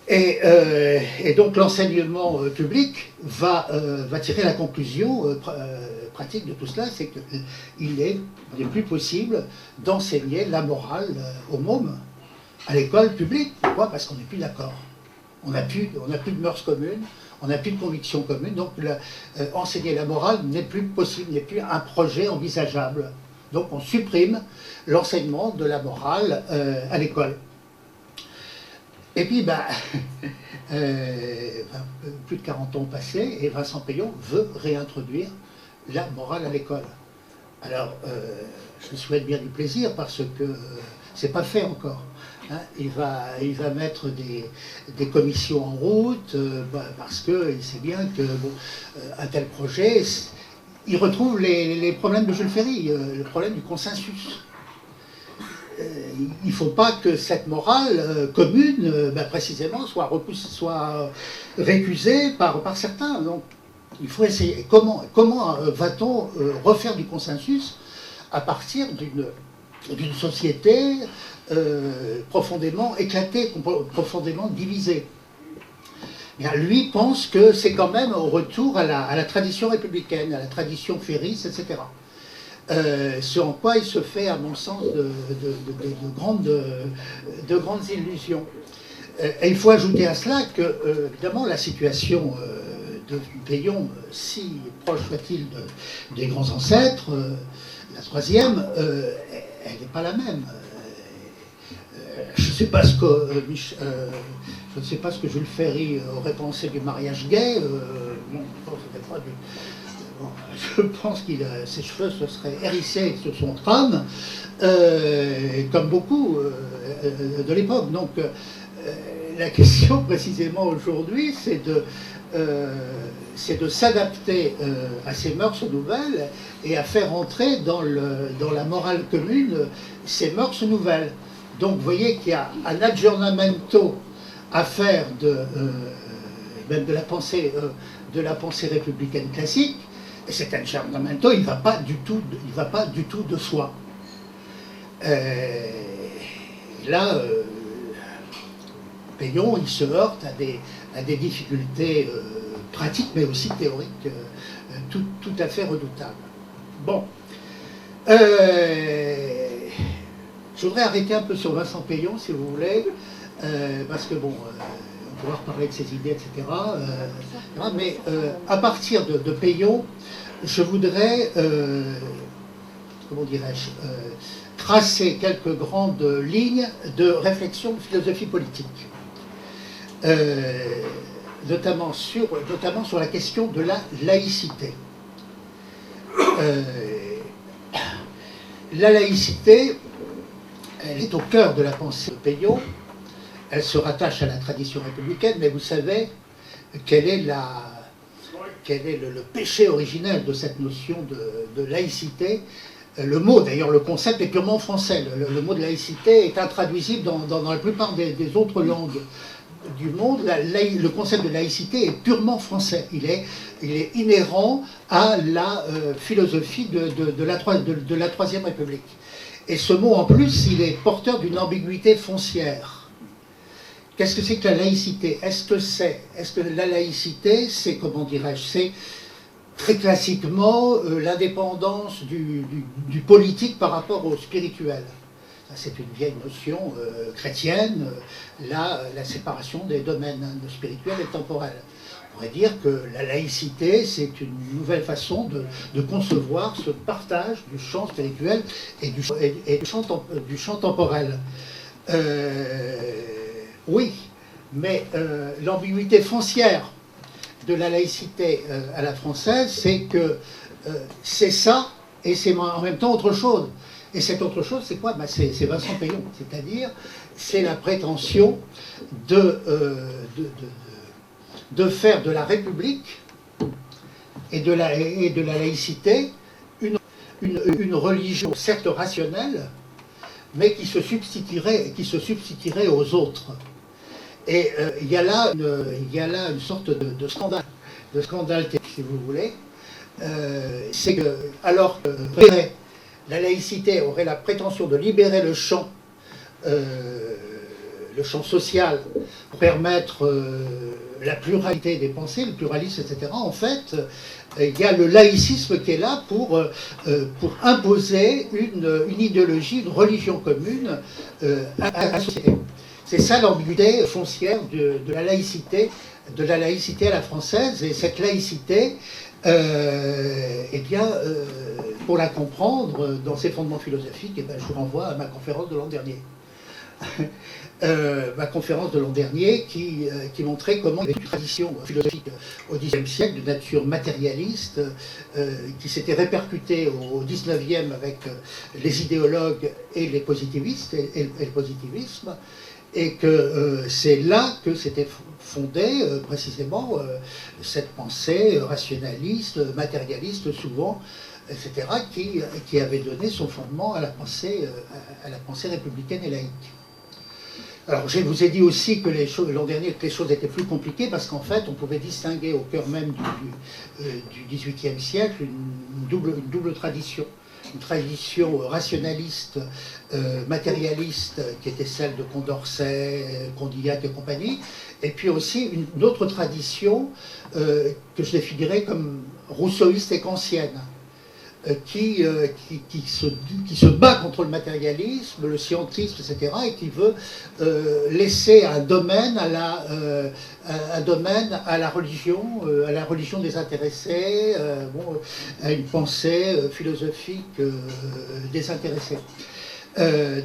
Et donc l'enseignement public va tirer la conclusion pratique de tout cela, c'est qu'il n'est plus possible d'enseigner la morale aux mômes à l'école publique. Pourquoi? Parce qu'on n'est plus d'accord. On n'a plus de mœurs communes, on n'a plus de convictions communes, donc enseigner la morale n'est plus possible, n'est plus un projet envisageable. Donc on supprime l'enseignement de la morale à l'école. Et puis, plus de 40 ans passés, et Vincent Peillon veut réintroduire la morale à l'école. Alors, je lui souhaite bien du plaisir, parce que c'est pas fait encore. Il va mettre des commissions en route, parce qu'il sait bien que un tel projet, il retrouve les problèmes de Jules Ferry, le problème du consensus. Il ne faut pas que cette morale commune, précisément, soit récusée par certains. Donc, il faut essayer. Comment va-t-on refaire du consensus à partir d'une société profondément éclatée, profondément divisée? Bien, lui pense que c'est quand même au retour à la tradition républicaine, à la tradition ferriste, etc. Ce en quoi il se fait, à mon sens, de grandes illusions. Et il faut ajouter à cela que, évidemment, la situation de Peillon, si proche soit-il des grands ancêtres, la troisième, elle n'est pas la même. Je ne sais pas ce que Jules Ferry aurait pensé du mariage gay. Je pense que ses cheveux se seraient hérissés sur son crâne, comme beaucoup de l'époque. Donc, la question précisément aujourd'hui, c'est c'est de s'adapter à ces mœurs nouvelles et à faire entrer dans la morale commune ces mœurs nouvelles. Donc vous voyez qu'il y a un aggiornamento à faire même de la pensée républicaine classique, et cet aggiornamento, il ne va pas du tout de soi. Là, Peyon, il se heurte à des difficultés pratiques, mais aussi théoriques, tout à fait redoutables. Bon. Je voudrais arrêter un peu sur Vincent Peyon, si vous voulez, parce que, bon, on pourra reparler de ses idées, etc. Mais à partir de Peyon, je voudrais, comment dirais-je, tracer quelques grandes lignes de réflexion de philosophie politique. Notamment sur la question de la laïcité. La laïcité, elle est au cœur de la pensée de Peyon, elle se rattache à la tradition républicaine, mais vous savez quel est le péché originel de cette notion de laïcité. Le mot, d'ailleurs le concept est purement français, le mot de laïcité est intraduisible dans la plupart des autres langues du monde. Le concept de laïcité est purement français, il est inhérent à la philosophie de la Troisième République. Et ce mot en plus, il est porteur d'une ambiguïté foncière. Qu'est-ce que c'est que la laïcité? Est-ce que la laïcité, c'est, comment dirais-je, c'est très classiquement l'indépendance du politique par rapport au spirituel? C'est une vieille notion chrétienne, la séparation des domaines spirituels et temporels. On pourrait dire que la laïcité, c'est une nouvelle façon de concevoir ce partage du champ spirituel et du champ temporel. Oui, mais l'ambiguïté foncière de la laïcité à la française, c'est que c'est ça et c'est en même temps autre chose. Et cette autre chose, c'est quoi? C'est Vincent Peyon, c'est-à-dire c'est la prétention de faire de la République et de la laïcité une religion certes rationnelle, mais qui se substituerait aux autres. Et il y a là une sorte de scandale, si vous voulez. C'est que, alors que la laïcité aurait la prétention de libérer le champ social, pour permettre la pluralité des pensées, le pluralisme, etc. En fait, il y a le laïcisme qui est là pour imposer une idéologie, une religion commune à la société. C'est ça l'ambiguïté foncière de la laïcité à la française. Et cette laïcité, eh bien, pour la comprendre dans ses fondements philosophiques, eh bien, je vous renvoie à ma conférence de l'an dernier. Ma conférence de l'an dernier qui montrait comment il y avait une tradition philosophique au XXe siècle de nature matérialiste qui s'était répercutée au XIXe avec les idéologues et les positivistes et le positivisme, et que c'est là que s'était fondée précisément cette pensée rationaliste, matérialiste souvent, etc., qui avait donné son fondement à la pensée républicaine et laïque. Alors, je vous ai dit aussi que l'an dernier, que les choses étaient plus compliquées parce qu'en fait, on pouvait distinguer au cœur même du XVIIIe siècle une double tradition. Une tradition rationaliste, matérialiste, qui était celle de Condorcet, Condillac et compagnie, et puis aussi une autre tradition que je définirais comme rousseauiste et kantienne. Qui se bat contre le matérialisme, le scientisme, etc., et qui veut laisser un domaine à la religion désintéressée, à une pensée philosophique désintéressée.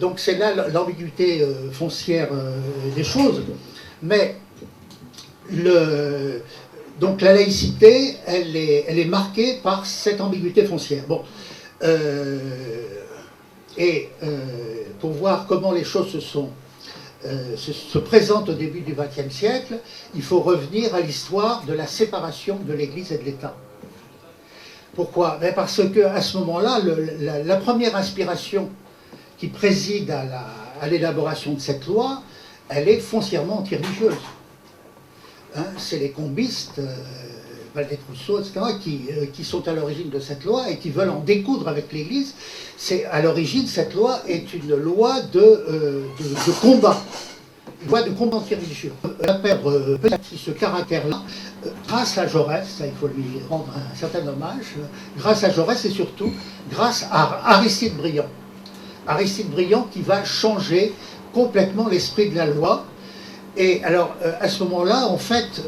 Donc c'est là l'ambiguïté foncière des choses, mais donc la laïcité, elle est marquée par cette ambiguïté foncière. Bon, pour voir comment les choses se sont se présente au début du XXe siècle, il faut revenir à l'histoire de la séparation de l'Église et de l'État. Pourquoi? Parce qu'à ce moment-là, la première inspiration qui préside à l'élaboration de cette loi, elle est foncièrement anti-religieuse. Hein, c'est les combistes, Valdez-Rousseau, etc., qui sont à l'origine de cette loi et qui veulent en découdre avec l'Église. À l'origine, cette loi est une loi de combat, une loi de combat anti-religieux. Elle va perdre petit à petit ce caractère-là, grâce à Jaurès, ça, il faut lui rendre un certain hommage, grâce à Jaurès et surtout grâce à Aristide Briand. Aristide Briand qui va changer complètement l'esprit de la loi. Et alors, à ce moment-là, en fait,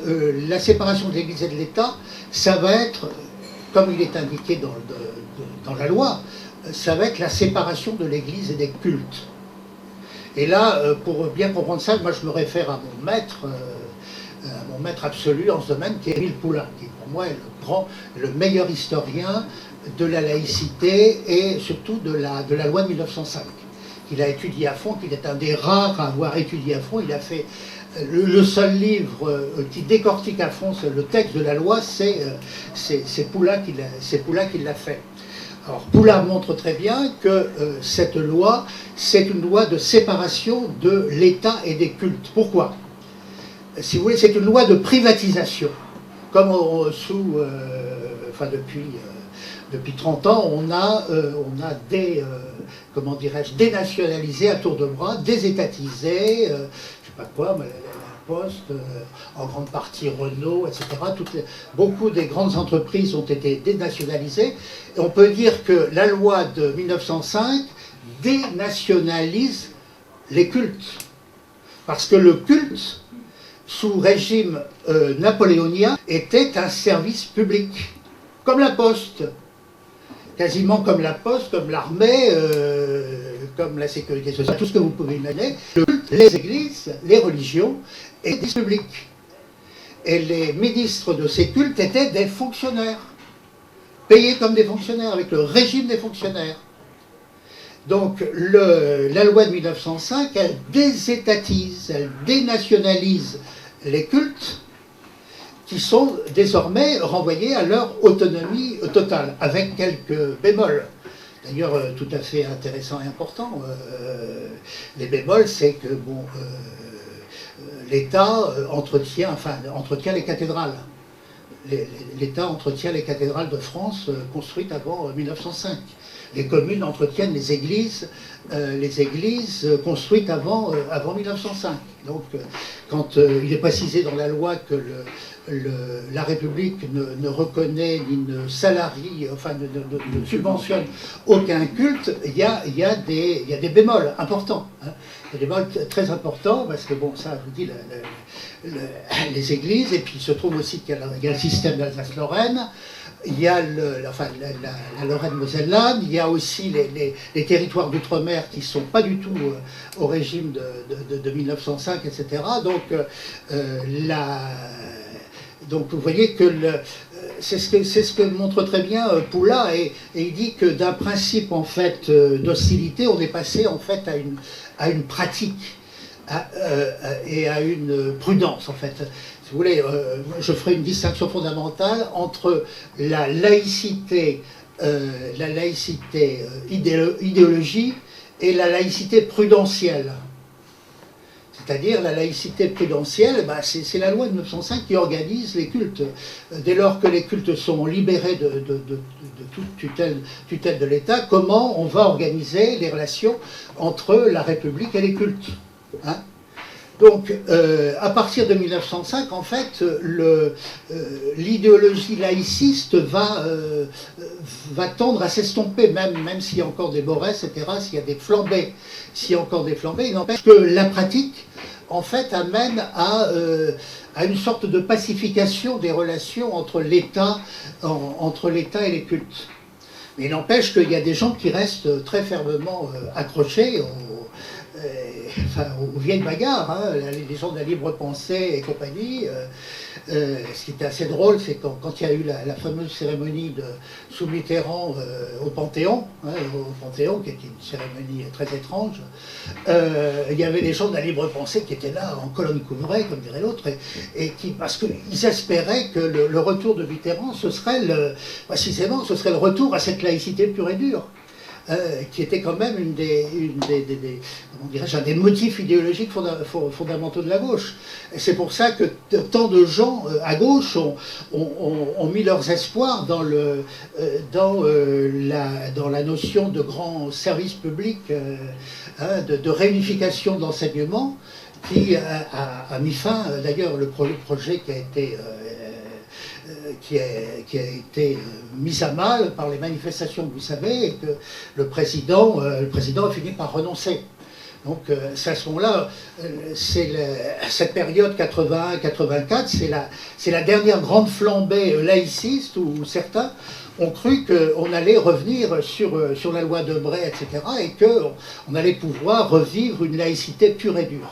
la séparation de l'Église et de l'État, ça va être, comme il est indiqué dans la loi, ça va être la séparation de l'Église et des cultes. Et là, pour bien comprendre ça, moi je me réfère à mon maître absolu en ce domaine, qui est Émile Poulain, qui pour moi est le meilleur historien de la laïcité et surtout de la loi de 1905. Il a étudié à fond, qu'il est un des rares à avoir étudié à fond. Il a fait le seul livre qui décortique à fond le texte de la loi, c'est Poulain qui l'a fait. Alors Poulain montre très bien que cette loi, c'est une loi de séparation de l'État et des cultes. Pourquoi? Si vous voulez, c'est une loi de privatisation. Comme depuis 30 ans, on a comment dirais-je, dénationalisé à tour de bras, désétatisé, je ne sais pas quoi, mais la Poste, en grande partie Renault, etc. Beaucoup des grandes entreprises ont été dénationalisées. Et on peut dire que la loi de 1905 dénationalise les cultes. Parce que le culte, sous régime napoléonien, était un service public, comme la Poste. Quasiment comme la Poste, comme l'armée, comme la sécurité sociale, tout ce que vous pouvez imaginer. Le culte, les églises, les religions étaient publics. Et les ministres de ces cultes étaient des fonctionnaires, payés comme des fonctionnaires, avec le régime des fonctionnaires. Donc la loi de 1905, elle désétatise, elle dénationalise les cultes, qui sont désormais renvoyés à leur autonomie totale, avec quelques bémols. D'ailleurs, tout à fait intéressant et important. Les bémols, c'est que bon, l'État entretient les cathédrales. L'État entretient les cathédrales de France construites avant 1905. Les communes entretiennent les églises construites avant 1905. Donc, quand il est précisé dans la loi que la République ne reconnaît ni ne salarie, enfin ne subventionne aucun culte, il y a des bémols importants. Hein. Il y a des bémols très importants, parce que bon, ça, je vous dis, les églises, et puis il se trouve aussi qu'il y a le système d'Alsace-Lorraine, il y a la Lorraine-Moselle-Land, il y a aussi les territoires d'outre-mer qui ne sont pas du tout au régime de 1905, etc. Donc vous voyez que c'est ce que montre très bien Poulain, et il dit que d'un principe en fait d'hostilité, on est passé en fait à une pratique et à une prudence en fait. Si vous voulez, je ferai une distinction fondamentale entre la laïcité idéologie et la laïcité prudentielle. C'est-à-dire la laïcité prudentielle, c'est la loi de 1905 qui organise les cultes. Dès lors que les cultes sont libérés de toute tutelle de l'État, comment on va organiser les relations entre la République et les cultes, hein? Donc, à partir de 1905, en fait, l'idéologie laïciste va tendre à s'estomper, même s'il y a encore des borrés, etc., s'il y a encore des flambées, il n'empêche que la pratique, en fait, amène à une sorte de pacification des relations entre l'État et les cultes. Mais il n'empêche qu'il y a des gens qui restent très fermement accrochés aux vieilles bagarres, hein, les gens de la libre pensée et compagnie. Ce qui était assez drôle, c'est quand il y a eu la fameuse cérémonie sous Mitterrand au Panthéon, qui était une cérémonie très étrange, il y avait des gens de la libre pensée qui étaient là en colonne couvrée, comme dirait l'autre, parce qu'ils espéraient que le retour de Mitterrand, précisément, ce serait le retour à cette laïcité pure et dure. Qui était quand même un des motifs idéologiques fondamentaux de la gauche. Et c'est pour ça que tant de gens à gauche ont mis leurs espoirs dans la notion de grand service public, de réunification de l'enseignement, qui a mis fin, d'ailleurs, le projet qui a été mise à mal par les manifestations que vous savez, et que le président a fini par renoncer. Donc c'est à ce moment-là, cette période 81-84, c'est la dernière grande flambée laïciste où certains ont cru qu'on allait revenir sur la loi de Bray, etc., et qu'on allait pouvoir revivre une laïcité pure et dure.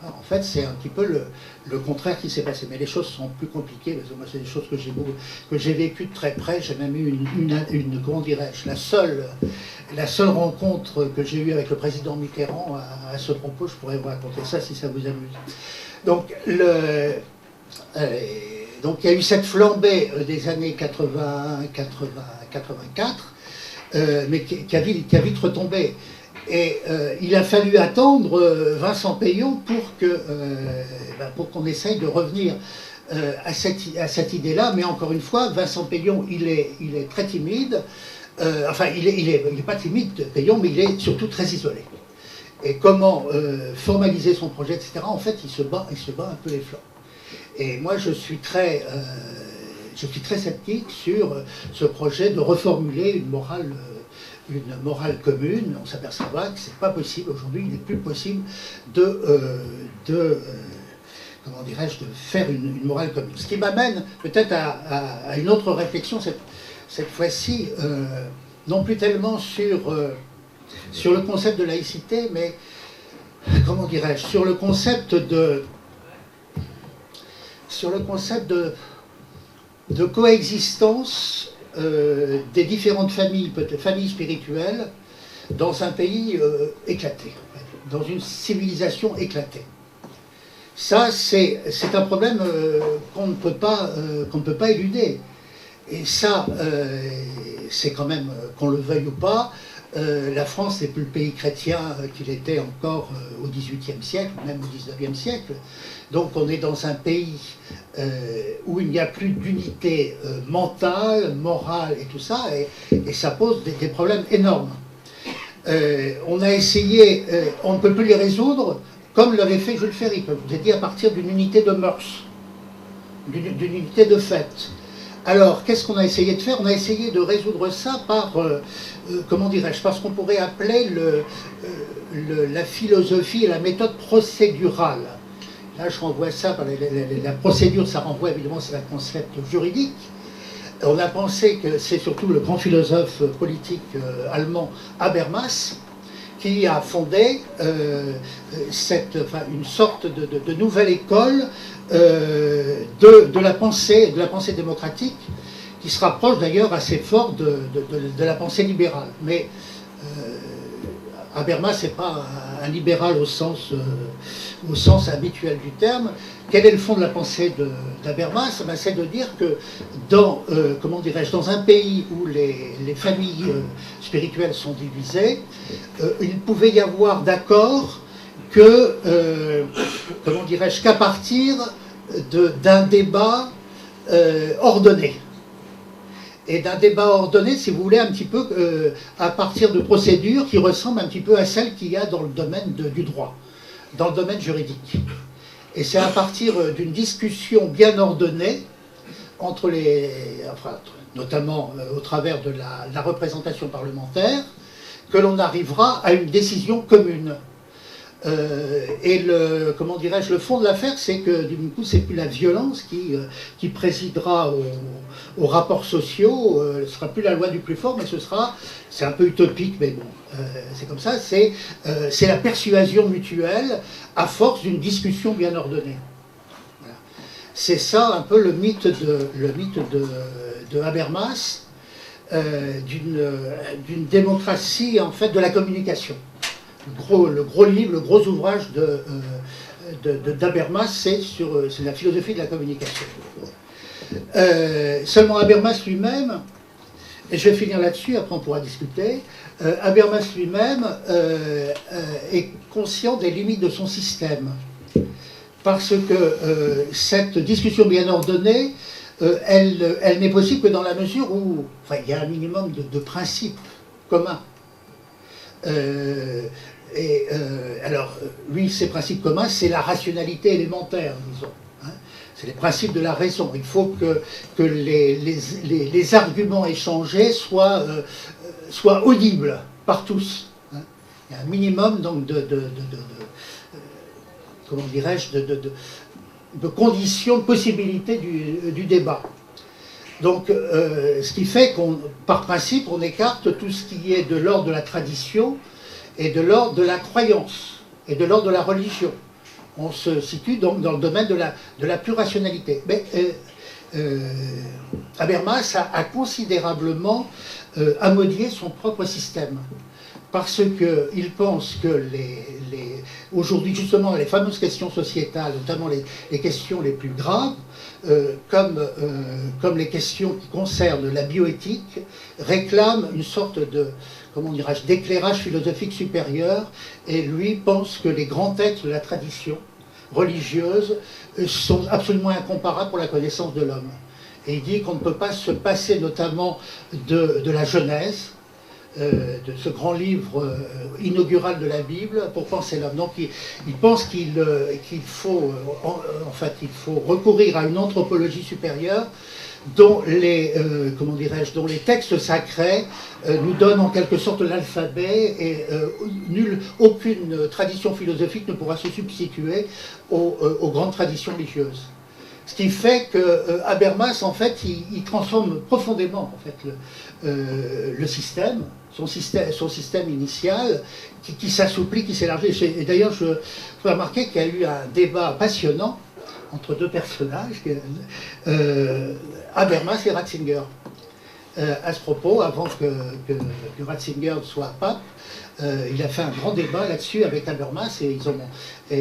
Alors, en fait, c'est un petit peu le contraire qui s'est passé. Mais les choses sont plus compliquées, parce que moi, c'est des choses que j'ai vécues de très près. J'ai même eu comment dirais-je, la seule rencontre que j'ai eue avec le président Mitterrand à ce propos. Je pourrais vous raconter ça si ça vous amuse. Donc, donc il y a eu cette flambée des années 81, 80, 84, mais qui a vite retombé. Et il a fallu attendre Vincent Peillon pour qu'on essaye de revenir à cette idée-là. Mais encore une fois, Vincent Peillon, il est très timide. Il est pas timide, Peillon, mais il est surtout très isolé. Et comment formaliser son projet, etc. En fait, il se bat un peu les flancs. Et moi, je suis très sceptique sur ce projet de reformuler une morale commune. On s'aperçoit que c'est pas possible aujourd'hui, il n'est plus possible comment dirais-je, de faire une morale commune. Ce qui m'amène peut-être à une autre réflexion cette fois-ci, non plus tellement sur le concept de laïcité, mais comment dirais-je, sur le concept de coexistence des différentes familles spirituelles dans un pays éclaté, dans une civilisation éclatée. Ça, c'est un problème qu'on ne peut pas éluder. Et ça, c'est quand même, qu'on le veuille ou pas, la France n'est plus le pays chrétien qu'il était encore au XVIIIe siècle, même au XIXe siècle. Donc on est dans un pays où il n'y a plus d'unité mentale, morale et tout ça, et ça pose des problèmes énormes. On a essayé, on ne peut plus les résoudre, comme l'avait fait Jules Ferry, comme je vous ai dit, à partir d'une unité de mœurs, d'une unité de fait. Alors, qu'est-ce qu'on a essayé de faire? On a essayé de résoudre ça par, comment dirais-je, par ce qu'on pourrait appeler la philosophie et la méthode procédurale. Là, je renvoie ça par la procédure, ça renvoie évidemment, c'est un concept juridique. On a pensé que c'est surtout le grand philosophe politique allemand Habermas qui a fondé une sorte de nouvelle école de la pensée démocratique, qui se rapproche d'ailleurs assez fort de la pensée libérale. Mais Habermas n'est pas un libéral au sens habituel du terme. Quel est le fond de la pensée d'Habermas? C'est de dire que dans un pays où les familles spirituelles sont divisées, il pouvait y avoir d'accord qu'à partir d'un débat ordonné. Et d'un débat ordonné, si vous voulez, un petit peu à partir de procédures qui ressemblent un petit peu à celles qu'il y a dans le domaine du droit, dans le domaine juridique. Et c'est à partir d'une discussion bien ordonnée entre notamment au travers de la représentation parlementaire, que l'on arrivera à une décision commune. Et comment dirais-je, le fond de l'affaire, c'est que du coup, c'est plus la violence qui présidera aux rapports sociaux. Ce ne sera plus la loi du plus fort, mais c'est un peu utopique, mais bon, c'est comme ça. C'est la persuasion mutuelle à force d'une discussion bien ordonnée. Voilà. C'est ça un peu le mythe de Habermas, d'une démocratie en fait de la communication. Le gros livre, le gros ouvrage d'Habermas, c'est la philosophie de la communication. Seulement Habermas lui-même, et je vais finir là-dessus, après on pourra discuter, Habermas lui-même est conscient des limites de son système. Parce que cette discussion bien ordonnée, elle n'est possible que dans la mesure où il y a un minimum de principes communs. Alors, lui, ses principes communs, c'est la rationalité élémentaire, disons. Hein. C'est les principes de la raison. Il faut que les arguments échangés soient audibles par tous. Hein. Il y a un minimum donc comment dirais-je, de conditions, de possibilités du débat. Donc, ce qui fait par principe, on écarte tout ce qui est de l'ordre de la tradition et de l'ordre de la croyance et de l'ordre de la religion. On se situe donc dans le domaine de la pure rationalité. Mais Habermas a considérablement amodié son propre système. Parce qu'il pense que aujourd'hui, justement, les fameuses questions sociétales, notamment les questions les plus graves, comme les questions qui concernent la bioéthique, réclament une sorte d'éclairage philosophique supérieur, et lui pense que les grands textes de la tradition religieuse sont absolument incomparables pour la connaissance de l'homme. Et il dit qu'on ne peut pas se passer notamment de la Genèse, de ce grand livre inaugural de la Bible pour penser l'homme. Donc il pense qu'il faut recourir à une anthropologie supérieure dont les textes sacrés nous donnent en quelque sorte l'alphabet, et aucune tradition philosophique ne pourra se substituer aux grandes traditions religieuses. Ce qui fait que Habermas, en fait, il transforme profondément en fait, le système, son système initial, qui s'assouplit, qui s'élargit. Et d'ailleurs, je peux remarquer qu'il y a eu un débat passionnant entre deux personnages, Habermas et Ratzinger. À ce propos, avant que Ratzinger soit pape, il a fait un grand débat là-dessus avec Habermas, et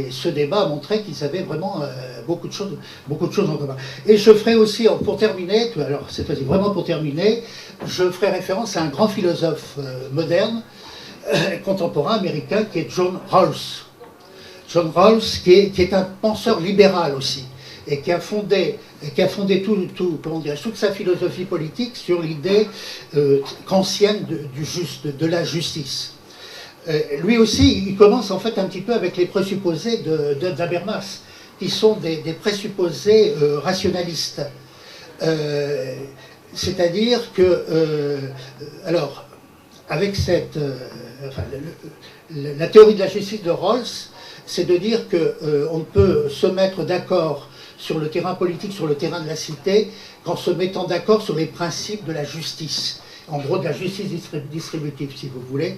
ce débat a montré qu'ils avaient vraiment beaucoup de choses en commun. Et je ferai aussi, pour terminer, alors cette fois-ci vraiment pour terminer, je ferai référence à un grand philosophe moderne, contemporain américain, qui est John Rawls. John Rawls, qui est un penseur libéral aussi, et qui a fondé toute sa philosophie politique sur l'idée kantienne de la justice. Lui aussi, il commence en fait un petit peu avec les présupposés d'Habermas, qui sont des présupposés rationalistes. C'est-à-dire que, alors, avec la théorie de la justice de Rawls, c'est de dire qu'on peut se mettre d'accord sur le terrain politique, sur le terrain de la cité, qu'en se mettant d'accord sur les principes de la justice. En gros, de la justice distributive, si vous voulez,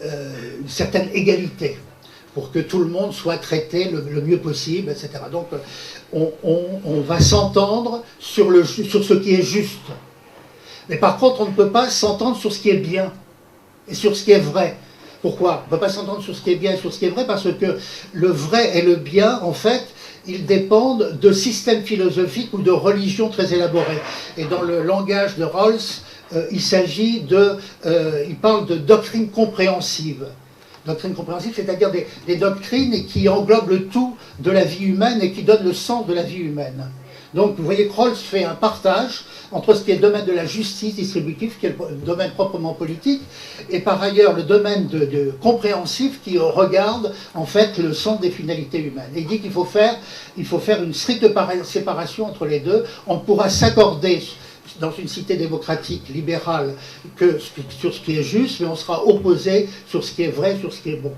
une certaine égalité, pour que tout le monde soit traité le mieux possible, etc. Donc, on va s'entendre sur ce qui est juste. Mais par contre, on ne peut pas s'entendre sur ce qui est bien et sur ce qui est vrai. Pourquoi? On ne peut pas s'entendre sur ce qui est bien et sur ce qui est vrai, parce que le vrai et le bien, en fait, ils dépendent de systèmes philosophiques ou de religions très élaborées. Et dans le langage de Rawls, il parle de doctrine compréhensive. Doctrine compréhensive, c'est-à-dire des doctrines qui englobent le tout de la vie humaine et qui donnent le sens de la vie humaine. Donc, vous voyez, Rawls fait un partage entre ce qui est le domaine de la justice distributive, qui est le domaine proprement politique, et par ailleurs le domaine de compréhensif qui regarde en fait le sens des finalités humaines. Et il dit qu'il faut faire une stricte séparation entre les deux. On pourra s'accorder dans une cité démocratique, libérale, sur ce qui est juste, mais on sera opposé sur ce qui est vrai, sur ce qui est bon.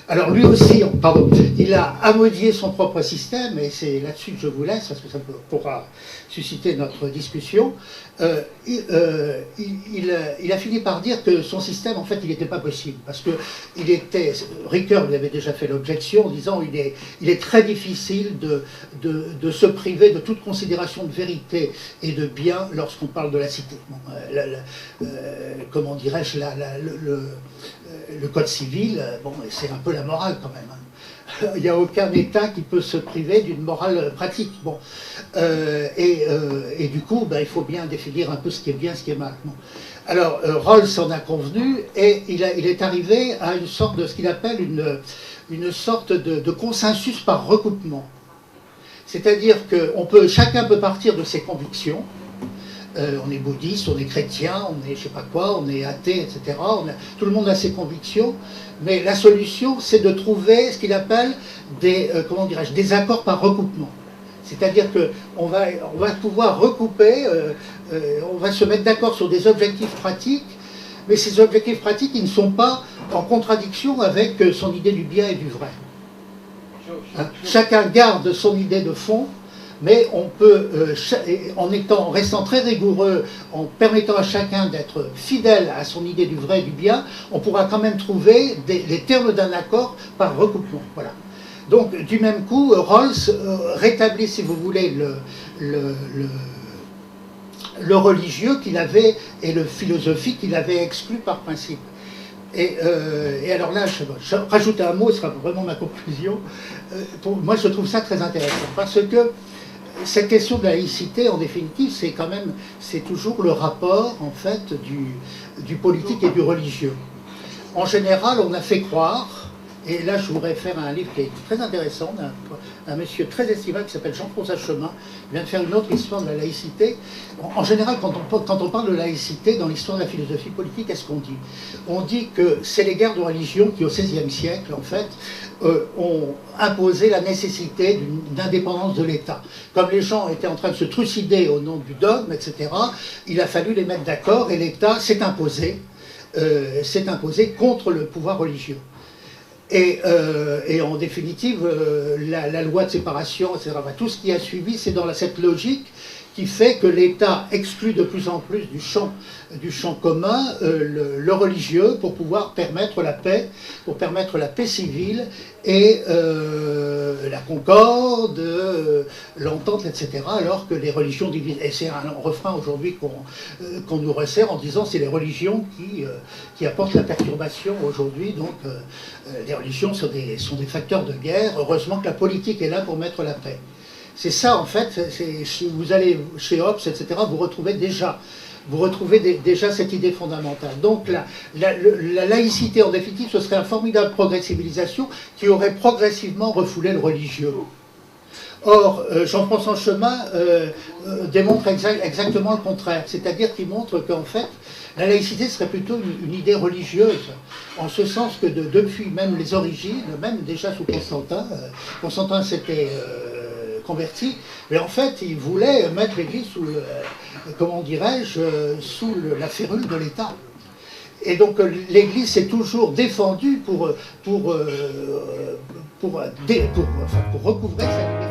Alors lui aussi, pardon, il a amodié son propre système, et c'est là-dessus que je vous laisse, parce que ça pourra susciter notre discussion. Il a fini par dire que son système, en fait, il n'était pas possible, parce que Ricoeur lui avait déjà fait l'objection en disant il est très difficile de se priver de toute considération de vérité et de bien lorsqu'on parle de la cité. Bon, comment dirais-je, le code civil, bon, c'est un peu la morale quand même. Hein. Il n'y a aucun État qui peut se priver d'une morale pratique. Bon. Et du coup, ben, il faut bien définir un peu ce qui est bien, ce qui est mal. Bon. Alors, Rawls en a convenu, et il est arrivé à une sorte de ce qu'il appelle une sorte de consensus par recoupement. C'est-à-dire que chacun peut partir de ses convictions. On est bouddhiste, on est chrétien, on est je sais pas quoi, on est athée, etc. Tout le monde a ses convictions, mais la solution, c'est de trouver ce qu'il appelle des accords par recoupement. C'est-à-dire qu'on va pouvoir recouper, on va se mettre d'accord sur des objectifs pratiques, mais ces objectifs pratiques, ils ne sont pas en contradiction avec son idée du bien et du vrai. Hein? Chacun garde son idée de fond, mais on peut, en restant très rigoureux, en permettant à chacun d'être fidèle à son idée du vrai et du bien, on pourra quand même trouver les termes d'un accord par recoupement. Voilà. Donc, du même coup, Rawls rétablit, si vous voulez, le religieux qu'il avait et le philosophique qu'il avait exclu par principe. Et alors là, je rajoute un mot, ce sera vraiment ma conclusion. Moi, je trouve ça très intéressant, parce que cette question de la laïcité, en définitive, c'est toujours le rapport, en fait, du politique et du religieux. En général, on a fait croire, et là je vous réfère à un livre qui est très intéressant, d'un monsieur très estimable qui s'appelle Jean-François Chemin, qui vient de faire une autre histoire de la laïcité. En général, quand on parle de laïcité dans l'histoire de la philosophie politique, qu'est-ce qu'on dit? On dit que c'est les guerres de religion qui, au XVIe siècle, en fait, ont imposé la nécessité d'une indépendance de l'État. Comme les gens étaient en train de se trucider au nom du dogme, etc., il a fallu les mettre d'accord, et l'État s'est imposé contre le pouvoir religieux. Et en définitive, la loi de séparation, etc., tout ce qui a suivi, c'est dans cette logique qui fait que l'État exclut de plus en plus du champ commun le religieux pour pouvoir permettre la paix, civile et la concorde, l'entente, etc., alors que les religions divisent. Et c'est un refrain aujourd'hui qu'on nous resserre en disant c'est les religions qui apportent la perturbation aujourd'hui, donc les religions sont des facteurs de guerre. Heureusement que la politique est là pour mettre la paix. C'est ça, en fait, vous allez chez Hobbes, etc., vous retrouvez déjà cette idée fondamentale. Donc la laïcité, en définitive, ce serait une formidable progressivisation qui aurait progressivement refoulé le religieux. Or, Jean-François Chemin démontre exactement le contraire, c'est-à-dire qu'il montre qu'en fait, la laïcité serait plutôt une idée religieuse, en ce sens que depuis même les origines, même déjà sous Constantin, Constantin s'était converti, mais en fait il voulait mettre l'Église sous, sous la férule de l'État. Et donc l'Église s'est toujours défendue pour recouvrer sa liberté.